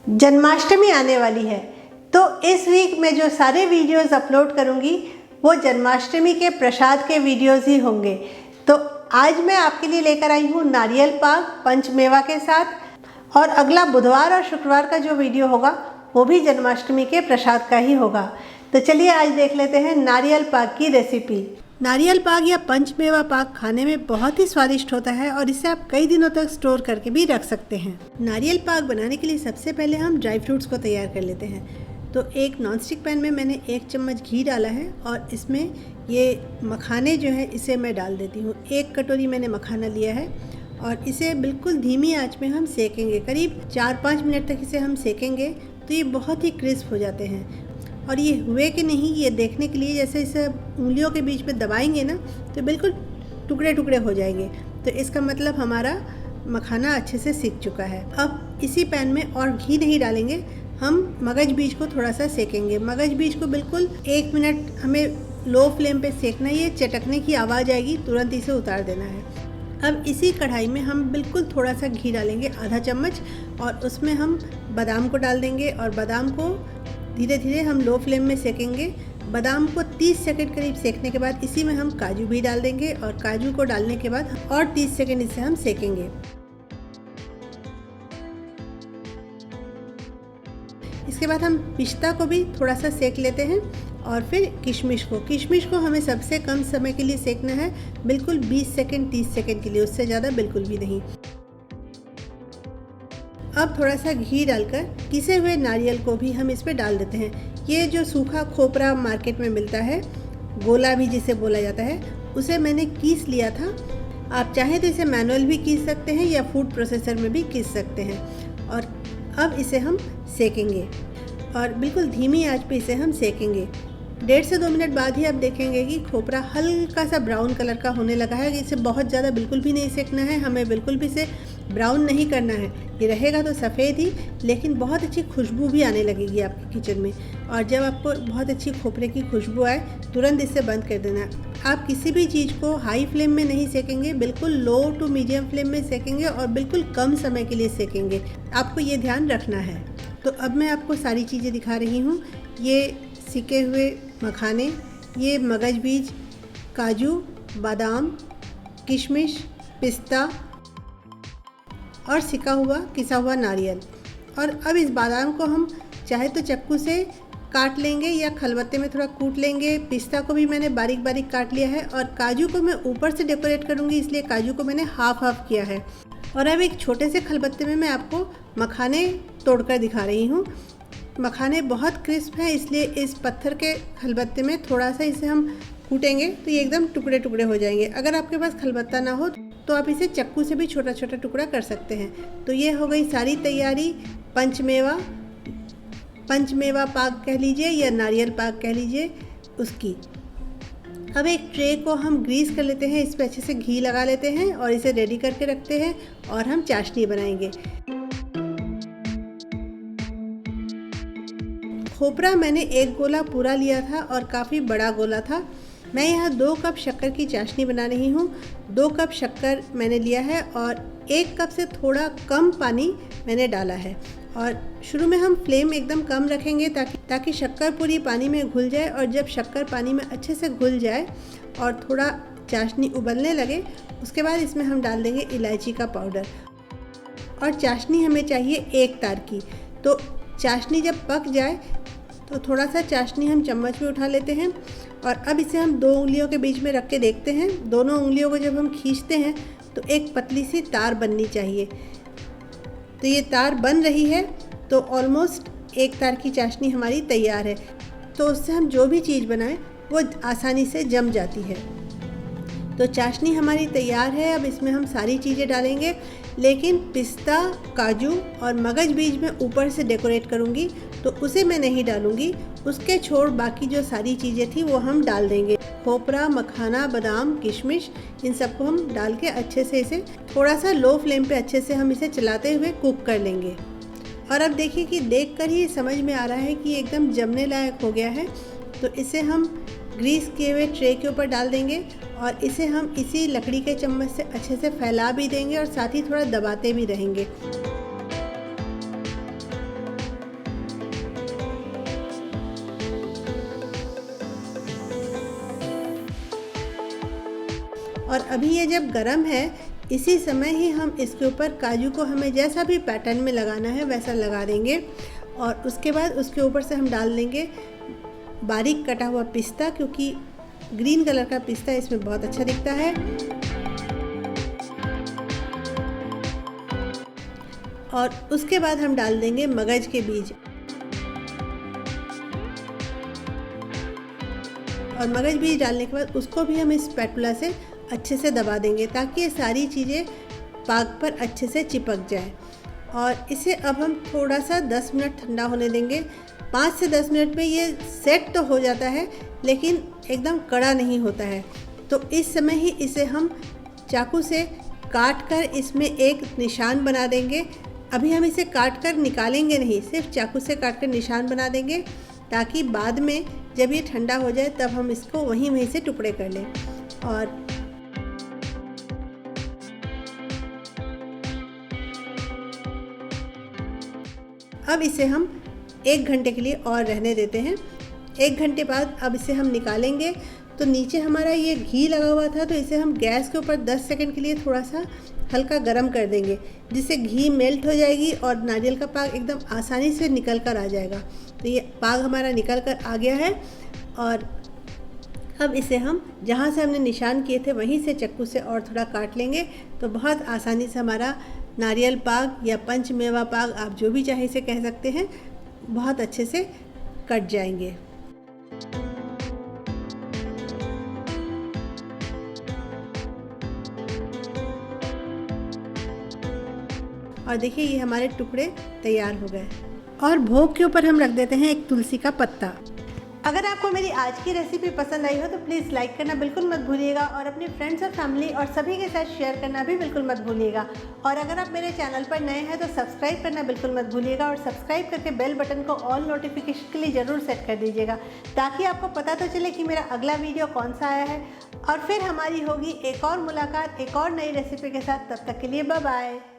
जन्माष्टमी आने वाली है, तो इस वीक में जो सारे वीडियोस अपलोड करूंगी वो जन्माष्टमी के प्रसाद के वीडियोस ही होंगे। तो आज मैं आपके लिए लेकर आई हूँ नारियल पाक पंचमेवा के साथ, और अगला बुधवार और शुक्रवार का जो वीडियो होगा वो भी जन्माष्टमी के प्रसाद का ही होगा। तो चलिए आज देख लेते हैं नारियल पाक की रेसिपी। नारियल पाक या पंचमेवा पाक खाने में बहुत ही स्वादिष्ट होता है और इसे आप कई दिनों तक स्टोर करके भी रख सकते हैं। नारियल पाक बनाने के लिए सबसे पहले हम ड्राई फ्रूट्स को तैयार कर लेते हैं। तो एक नॉनस्टिक पैन में मैंने 1 चम्मच घी डाला है और इसमें ये मखाने जो है इसे मैं डाल देती हूँ। 1 कटोरी मैंने मखाना लिया है और इसे बिल्कुल धीमी आंच में हम सेकेंगे। करीब 4-5 मिनट तक इसे हम सेकेंगे तो ये बहुत ही क्रिस्प हो जाते हैं। और ये हुए कि नहीं ये देखने के लिए जैसे इसे उंगलियों के बीच में दबाएंगे ना तो बिल्कुल टुकड़े टुकड़े हो जाएंगे, तो इसका मतलब हमारा मखाना अच्छे से सीख चुका है। अब इसी पैन में और घी नहीं डालेंगे, हम मगज बीज को थोड़ा सा सेकेंगे। मगज बीज को बिल्कुल 1 मिनट हमें लो फ्लेम पे सेकना है। ये चटकने की आवाज़ आएगी, तुरंत इसे उतार देना है। अब इसी कढ़ाई में हम बिल्कुल थोड़ा सा घी डालेंगे, आधा चम्मच, और उसमें हम बादाम को डाल देंगे और बादाम को धीरे धीरे हम लो फ्लेम में सेकेंगे। बादाम को 30 सेकंड करीब सेकने के बाद इसी में हम काजू भी डाल देंगे और काजू को डालने के बाद और 30 सेकंड इसे हम सेकेंगे। इसके बाद हम पिस्ता को भी थोड़ा सा सेक लेते हैं और फिर किशमिश को हमें सबसे कम समय के लिए सेकना है, बिल्कुल 20 सेकंड 30 सेकंड के लिए, उससे ज़्यादा बिल्कुल भी नहीं। अब थोड़ा सा घी डालकर किसे हुए नारियल को भी हम इस पर डाल देते हैं। ये जो सूखा खोपरा मार्केट में मिलता है, गोला भी जिसे बोला जाता है, उसे मैंने कीस लिया था। आप चाहें तो इसे मैनुअल भी कीस सकते हैं या फूड प्रोसेसर में भी कीस सकते हैं। और अब इसे हम सेकेंगे और बिल्कुल धीमी आंच पे इसे हम सेकेंगे। 1.5 से 2 मिनट बाद ही आप देखेंगे कि खोपरा हल्का सा ब्राउन कलर का होने लगा है। इसे बहुत ज़्यादा बिल्कुल भी नहीं सेकना है, हमें बिल्कुल भी इसे ब्राउन नहीं करना है। ये रहेगा तो सफ़ेद ही, लेकिन बहुत अच्छी खुशबू भी आने लगेगी आपके किचन में। और जब आपको बहुत अच्छी खोपरे की खुशबू आए तुरंत इसे बंद कर देना है। आप किसी भी चीज़ को हाई फ्लेम में नहीं सेकेंगे, बिल्कुल लो टू मीडियम फ्लेम में सेकेंगे और बिल्कुल कम समय के लिए सेकेंगे। आपको ये ध्यान रखना है। तो अब मैं आपको सारी चीज़ें दिखा रही हूँ। ये सिके हुए मखाने, ये मगज बीज, काजू, बादाम, किशमिश, पिस्ता और सिका हुआ किसा हुआ नारियल। और अब इस बादाम को हम चाहे तो चाकू से काट लेंगे या खलबत्ते में थोड़ा कूट लेंगे। पिस्ता को भी मैंने बारीक बारीक काट लिया है और काजू को मैं ऊपर से डेकोरेट करूँगी, इसलिए काजू को मैंने हाफ किया है। और अब एक छोटे से खलबत्ते में मैं आपको मखाने तोड़कर दिखा रही हूँ। मखाने बहुत क्रिस्प हैं, इसलिए इस पत्थर के खलबत्ते में थोड़ा सा इसे हम कूटेंगे तो ये एकदम टुकड़े टुकड़े हो जाएंगे। अगर आपके पास खलबत्ता ना हो तो आप इसे चक्कू से भी छोटा छोटा टुकड़ा कर सकते हैं। तो ये हो गई सारी तैयारी पंचमेवा पाक कह लीजिए या नारियल पाक कह लीजिए उसकी। अब एक ट्रे को हम ग्रीस कर लेते हैं, इस पर अच्छे से घी लगा लेते हैं और इसे रेडी करके रखते हैं और हम चाशनी बनाएंगे। खोपरा मैंने 1 गोला पूरा लिया था और काफ़ी बड़ा गोला था। मैं यहाँ 2 कप शक्कर की चाशनी बना रही हूँ। 2 कप शक्कर मैंने लिया है और 1 कप से थोड़ा कम पानी मैंने डाला है। और शुरू में हम फ्लेम एकदम कम रखेंगे ताकि शक्कर पूरी पानी में घुल जाए। और जब शक्कर पानी में अच्छे से घुल जाए और थोड़ा चाशनी उबलने लगे, उसके बाद इसमें हम डाल देंगे इलायची का पाउडर। और चाशनी हमें चाहिए 1 तार की। तो चाशनी जब पक जाए तो थोड़ा सा चाशनी हम चम्मच में उठा लेते हैं और अब इसे हम 2 उंगलियों के बीच में रख के देखते हैं। दोनों उंगलियों को जब हम खींचते हैं तो एक पतली सी तार बननी चाहिए। तो ये तार बन रही है, तो ऑलमोस्ट 1 तार की चाशनी हमारी तैयार है। तो उससे हम जो भी चीज़ बनाएं वो आसानी से जम जाती है। तो चाशनी हमारी तैयार है। अब इसमें हम सारी चीज़ें डालेंगे, लेकिन पिस्ता, काजू और मगज बीज में ऊपर से डेकोरेट करूँगी तो उसे मैं नहीं डालूँगी। उसके छोड़ बाकी जो सारी चीज़ें थी वो हम डाल देंगे। खोपरा, मखाना, बादाम, किशमिश, इन सबको हम डाल के अच्छे से इसे थोड़ा सा लो फ्लेम पे अच्छे से हम इसे चलाते हुए कुक कर लेंगे। और अब देखिए कि देखकर ही समझ में आ रहा है कि एकदम जमने लायक हो गया है। तो इसे हम ग्रीस किए हुए ट्रे के ऊपर डाल देंगे और इसे हम इसी लकड़ी के चम्मच से अच्छे से फैला भी देंगे और साथ ही थोड़ा दबाते भी रहेंगे। और अभी ये जब गरम है इसी समय ही हम इसके ऊपर काजू को हमें जैसा भी पैटर्न में लगाना है वैसा लगा देंगे। और उसके बाद उसके ऊपर से हम डाल देंगे बारीक कटा हुआ पिस्ता, क्योंकि ग्रीन कलर का पिस्ता इसमें बहुत अच्छा दिखता है। और उसके बाद हम डाल देंगे मगज के बीज, और मगज बीज डालने के बाद उसको भी हम इस स्पैटुला से अच्छे से दबा देंगे ताकि ये सारी चीज़ें पाग पर अच्छे से चिपक जाए। और इसे अब हम थोड़ा सा 10 मिनट ठंडा होने देंगे। 5 से 10 मिनट में ये सेट तो हो जाता है लेकिन एकदम कड़ा नहीं होता है। तो इस समय ही इसे हम चाकू से काट कर इसमें एक निशान बना देंगे। अभी हम इसे काट कर निकालेंगे नहीं, सिर्फ चाकू से काट कर निशान बना देंगे ताकि बाद में जब ये ठंडा हो जाए तब हम इसको वहीं से टुकड़े कर लें। और अब इसे हम 1 घंटे के लिए और रहने देते हैं। 1 घंटे बाद अब इसे हम निकालेंगे तो नीचे हमारा ये घी लगा हुआ था, तो इसे हम गैस के ऊपर 10 सेकंड के लिए थोड़ा सा हल्का गरम कर देंगे, जिससे घी मेल्ट हो जाएगी और नारियल का पाग एकदम आसानी से निकल कर आ जाएगा। तो ये पाग हमारा निकल कर आ गया है। और अब इसे हम जहाँ से हमने निशान किए थे वहीं से चाकू से और थोड़ा काट लेंगे तो बहुत आसानी से हमारा नारियल पाग या पंचमेवा पाग, आप जो भी चाहे इसे कह सकते हैं, बहुत अच्छे से कट जाएंगे। और देखिए ये हमारे टुकड़े तैयार हो गए। और भोग के ऊपर हम रख देते हैं एक तुलसी का पत्ता। अगर आपको मेरी आज की रेसिपी पसंद आई हो तो प्लीज़ लाइक करना बिल्कुल मत भूलिएगा और अपने फ्रेंड्स और फैमिली और सभी के साथ शेयर करना भी बिल्कुल मत भूलिएगा। और अगर आप मेरे चैनल पर नए हैं तो सब्सक्राइब करना बिल्कुल मत भूलिएगा और सब्सक्राइब करके बेल बटन को ऑल नोटिफिकेशन के लिए ज़रूर सेट कर दीजिएगा ताकि आपको पता तो चले कि मेरा अगला वीडियो कौन सा आया है। और फिर हमारी होगी एक और मुलाकात एक और नई रेसिपी के साथ। तब तक के लिए बाय बाय।